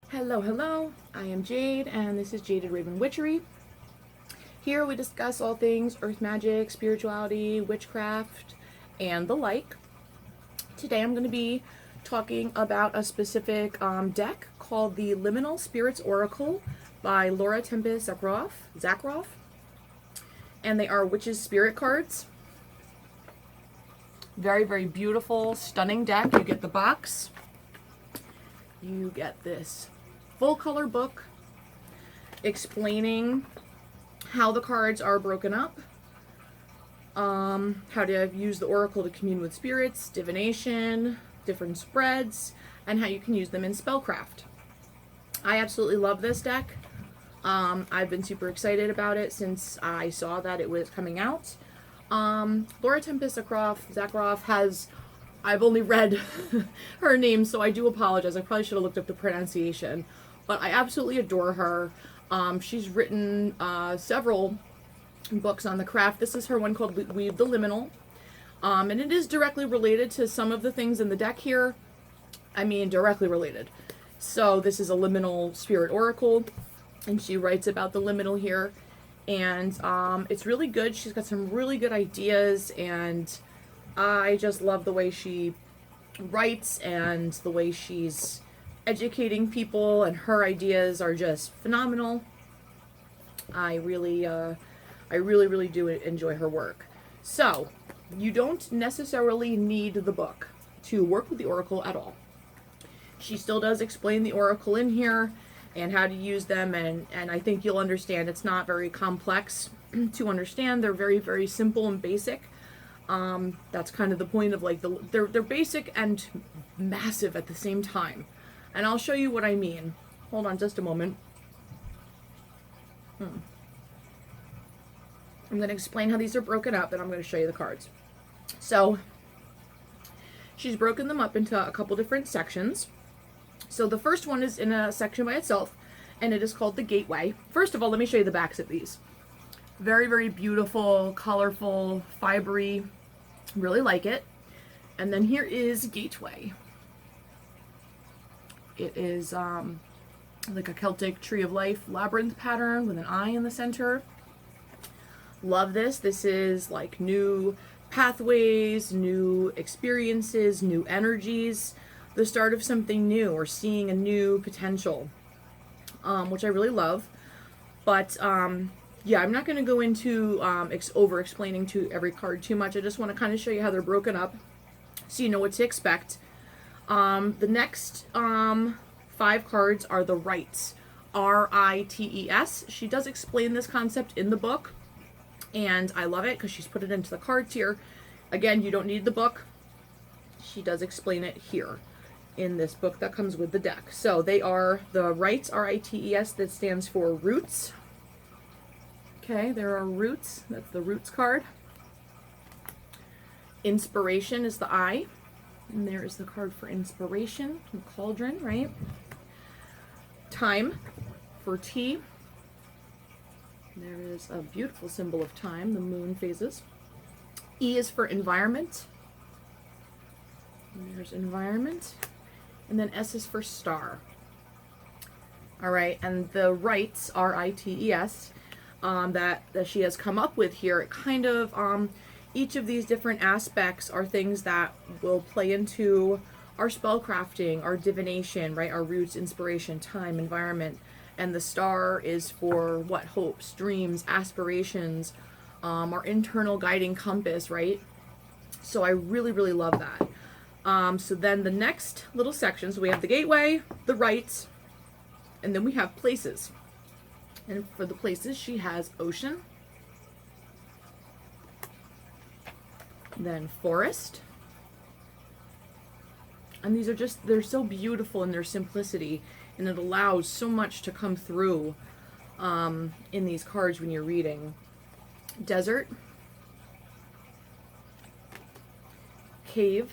Hello, hello. I am Jade, and this is Jaded Raven Witchery. Here we discuss all things earth magic, spirituality, witchcraft, and the like. Today I'm going to be talking about a specific deck called the Liminal Spirits Oracle by Tempest Zakroff. And they are Witch's Spirit cards. Very, very beautiful, stunning deck. You get the box. You get this full color book explaining how the cards are broken up, how to use the oracle to commune with spirits, divination, different spreads, and how you can use them in spellcraft. I absolutely love this deck. I've been super excited about it since I saw that it was coming out. Tempest Zakroff has, I've only read her name, so I do apologize. I probably should have looked up the pronunciation, but I absolutely adore her. She's written several books on the craft. This is her one called Weave the Liminal, and it is directly related to some of the things in the deck here. I mean, directly related. So this is a liminal spirit oracle, and she writes about the liminal here, and it's really good. She's got some really good ideas, and I just love the way she writes and the way she's educating people, and her ideas are just phenomenal. I really do enjoy her work. So, you don't necessarily need the book to work with the oracle at all. She still does explain the oracle in here and how to use them, and I think you'll understand. It's not very complex to understand. They're very, very simple and basic. That's kind of the point of, like, they're basic and massive at the same time. And I'll show you what I mean. Hold on just a moment. I'm going to explain how these are broken up, and I'm going to show you the cards. So, she's broken them up into a couple different sections. So the first one is in a section by itself, and it is called the Gateway. First of all, let me show you the backs of these. Very, very beautiful, colorful, fibery. Really like it. And then here is Gateway. It is like a Celtic tree of life labyrinth pattern with an eye in the center. Love this. This is like new pathways, new experiences, new energies, the start of something new, or seeing a new potential, which I really love. But yeah, I'm not going to go into over explaining to every card too much. I just want to kind of show you how they're broken up so you know what to expect. The next 5 cards are the rites, R-I-T-E-S. She does explain this concept in the book, and I love it because she's put it into the cards here. Again, you don't need the book. She does explain it here in this book that comes with the deck. So they are the rites, R-I-T-E-S, that stands for roots. Okay, there are roots. That's the roots card. Inspiration is the eye. And there is the card for inspiration, the cauldron, right? Time for T. There is a beautiful symbol of time, the moon phases. E is for environment. And there's environment. And then S is for star. All right, and the rites, R-I-T-E-S, that she has come up with here, it kind of, each of these different aspects are things that will play into our spellcrafting, our divination, right? Our roots, inspiration, time, environment. And the star is for what? Hopes, dreams, aspirations, our internal guiding compass, right? So I really, really love that. So then the next little section, so we have the gateway, the rites, and then we have places. And for the places, she has ocean, then forest, and these are just, they're so beautiful in their simplicity, and it allows so much to come through in these cards when you're reading. Desert, cave,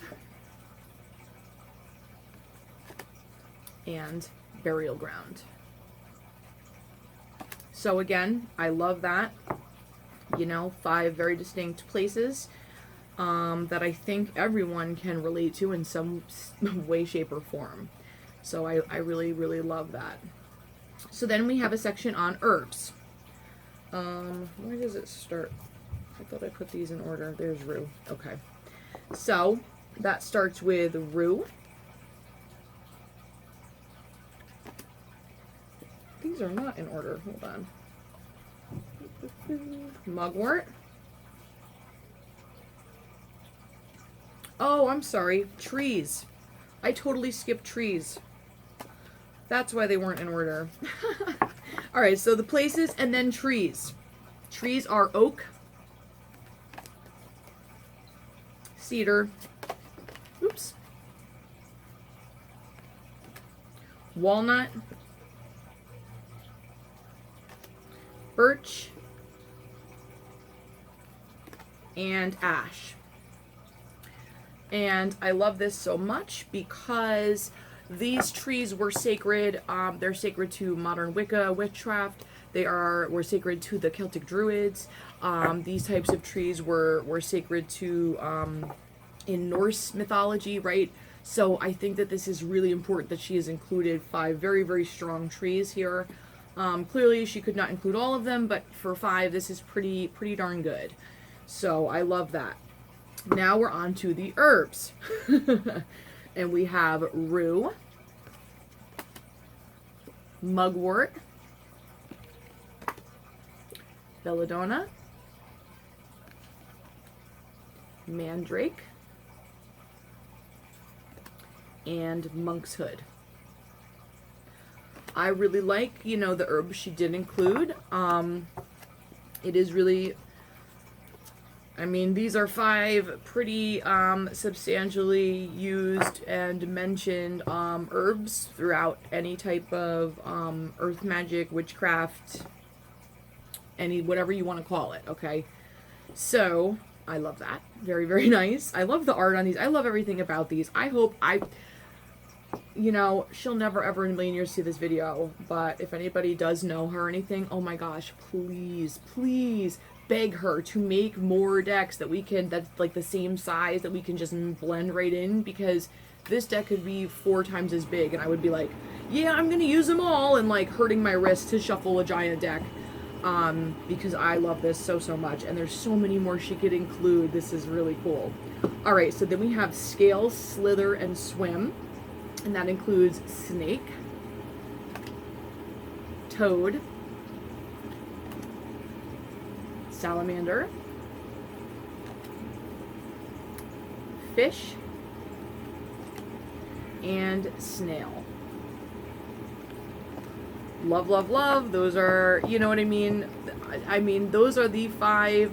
and burial ground. So again, I love that. You know, 5 very distinct places that I think everyone can relate to in some way, shape, or form. So I really, really love that. So then we have a section on herbs. Where does it start? I thought I put these in order. There's rue. Okay. So that starts with rue. These are not in order. Hold on. Mugwort. Oh, I'm sorry. Trees. I totally skipped trees. That's why they weren't in order. Alright, so the places and then trees. Trees are oak, cedar, oops, walnut, birch, and ash. And I love this so much because these trees were sacred. They're sacred to modern Wicca, witchcraft. Were sacred to the Celtic Druids. These types of trees were sacred to in Norse mythology, right? So I think that this is really important that she has included 5 very, very strong trees here. Clearly she could not include all of them, but for 5, this is pretty darn good. So I love that. Now we're on to the herbs. And we have rue, mugwort, belladonna, mandrake, and monk's hood. I really like, the herbs she did include. It is really, these are 5 pretty substantially used and mentioned herbs throughout any type of earth magic, witchcraft, whatever you want to call it, okay? So, I love that. Very, very nice. I love the art on these. I love everything about these. I hope she'll never ever in a million years see this video, but if anybody does know her or anything, oh my gosh, please, please beg her to make more decks that's like the same size that we can just blend right in, because this deck could be 4 times as big and I would be like, yeah, I'm gonna use them all, and like hurting my wrist to shuffle a giant deck, because I love this so much, and there's so many more she could include. This is really cool. Alright, so then we have scale, slither, and swim, and that includes snake, toad, salamander, fish, and snail. Love, love, love. Those are, you know what I mean? Those are the 5,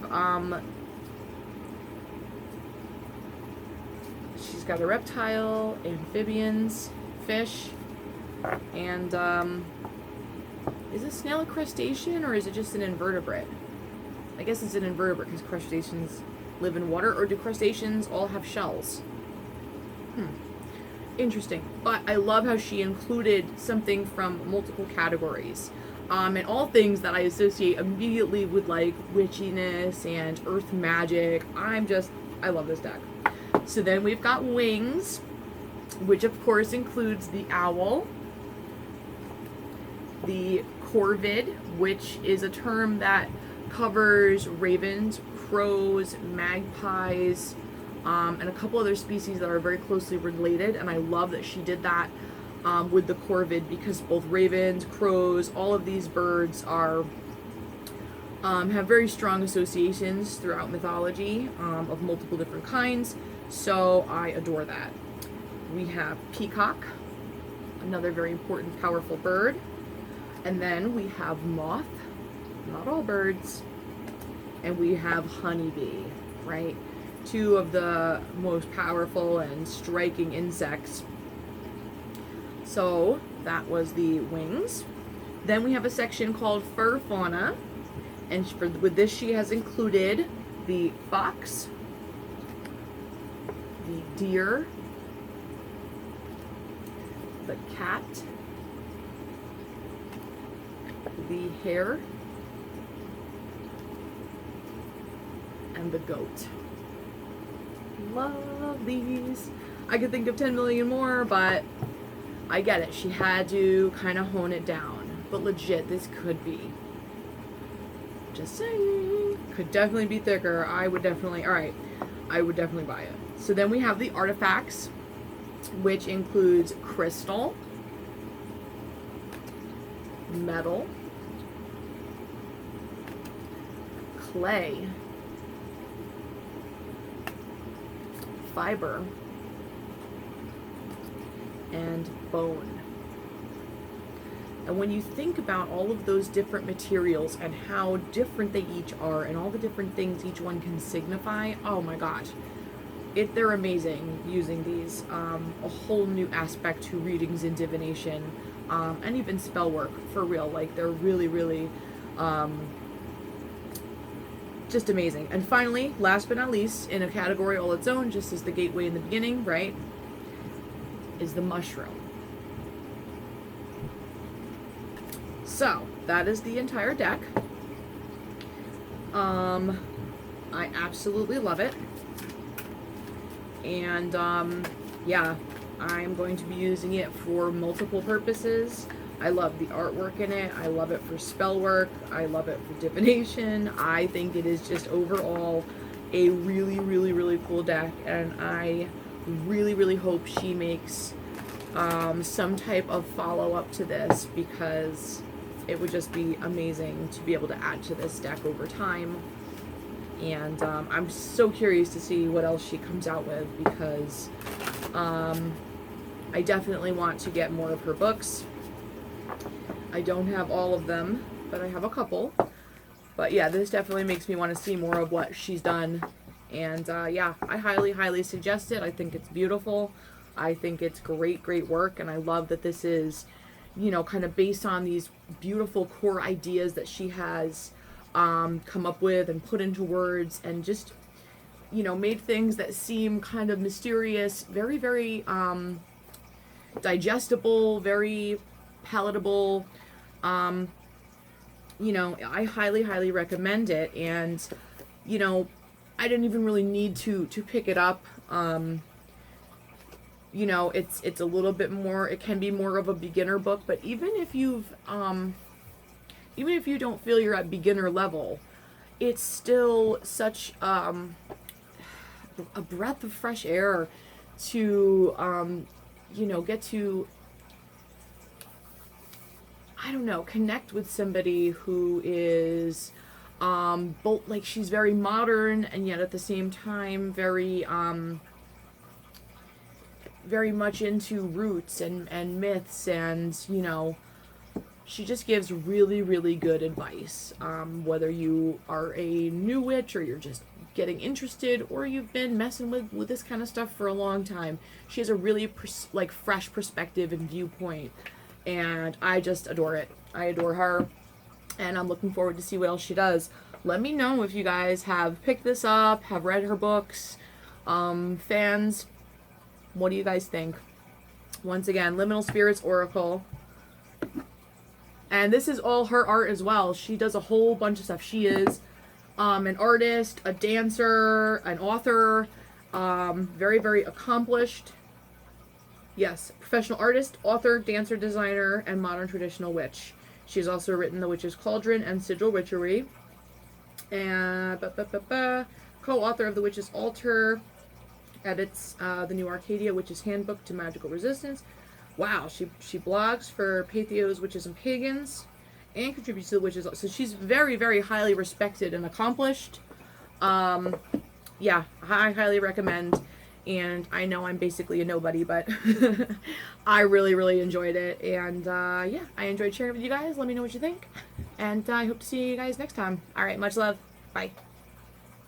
she's got a reptile, amphibians, fish, and, is a snail a crustacean, or is it just an invertebrate? I guess it's an invertebrate because crustaceans live in water, or do crustaceans all have shells? Interesting. But I love how she included something from multiple categories. And all things that I associate immediately with like witchiness and earth magic. I love this deck. So then we've got wings, which of course includes the owl, the corvid, which is a term that covers ravens, crows, magpies, and a couple other species that are very closely related, and I love that she did that with the corvid, because both ravens, crows, all of these birds are have very strong associations throughout mythology of multiple different kinds, so I adore that. We have peacock, another very important, powerful bird, and then we have moth, not all birds, and we have honeybee, right? 2 of the most powerful and striking insects. So that was the wings. Then we have a section called fur fauna, and with this she has included the fox, the deer, the cat, the hare, and the goat. Love these. I could think of 10 million more, but I get it. She had to kind of hone it down. But legit, this could be. Just saying. Could definitely be thicker. I would definitely, alright. I would definitely buy it. So then we have the artifacts, which includes crystal, metal, clay, fiber, and bone. And when you think about all of those different materials and how different they each are and all the different things each one can signify, oh my gosh, they're amazing using these. A whole new aspect to readings and divination, and even spell work, for real. Like, they're really, really just amazing. And finally, last but not least, in a category all its own, just as the gateway in the beginning, right, is the mushroom. So, that is the entire deck. I absolutely love it. And, yeah, I'm going to be using it for multiple purposes. I love the artwork in it. I love it for spell work. I love it for divination. I think it is just overall a really, really, really cool deck. And I really, really hope she makes some type of follow-up to this, because it would just be amazing to be able to add to this deck over time. And I'm so curious to see what else she comes out with, because I definitely want to get more of her books. I don't have all of them, but I have a couple. But yeah, this definitely makes me want to see more of what she's done. And yeah, I highly, highly suggest it. I think it's beautiful. I think it's great, great work. And I love that this is, you know, kind of based on these beautiful core ideas that she has come up with and put into words, and just, you know, made things that seem kind of mysterious, very, very digestible, very palatable. You know, I highly, highly recommend it. And, you know, I didn't even really need to pick it up. You know, it's a little bit more, it can be more of a beginner book, but even if you don't feel you're at beginner level, it's still such a breath of fresh air to, you know, get to, I don't know, connect with somebody who is both, like, she's very modern and yet at the same time very very much into roots and myths, and, you know, she just gives really, really good advice. Whether you are a new witch, or you're just getting interested, or you've been messing with this kind of stuff for a long time, she has a really fresh perspective and viewpoint, and I just adore it. I adore her, and I'm looking forward to see what else she does. Let me know if you guys have picked this up, have read her books, fans. What do you guys think? Once again, Liminal Spirits Oracle. And this is all her art as well. She does a whole bunch of stuff. She is an artist, a dancer, an author, very, very accomplished. Yes, professional artist, author, dancer, designer, and modern traditional witch. She's also written The Witch's Cauldron and Sigil Witchery. And co-author of The Witch's Altar. Edits the new Arcadia Witch's Handbook to Magical Resistance. Wow, she blogs for Patheos, Witches and Pagans, and contributes to the Witches. So she's very, very highly respected and accomplished. Yeah, I highly recommend. And I know I'm basically a nobody, but I really, really enjoyed it. And yeah, I enjoyed sharing it with you guys. Let me know what you think. And I hope to see you guys next time. All right, much love. Bye.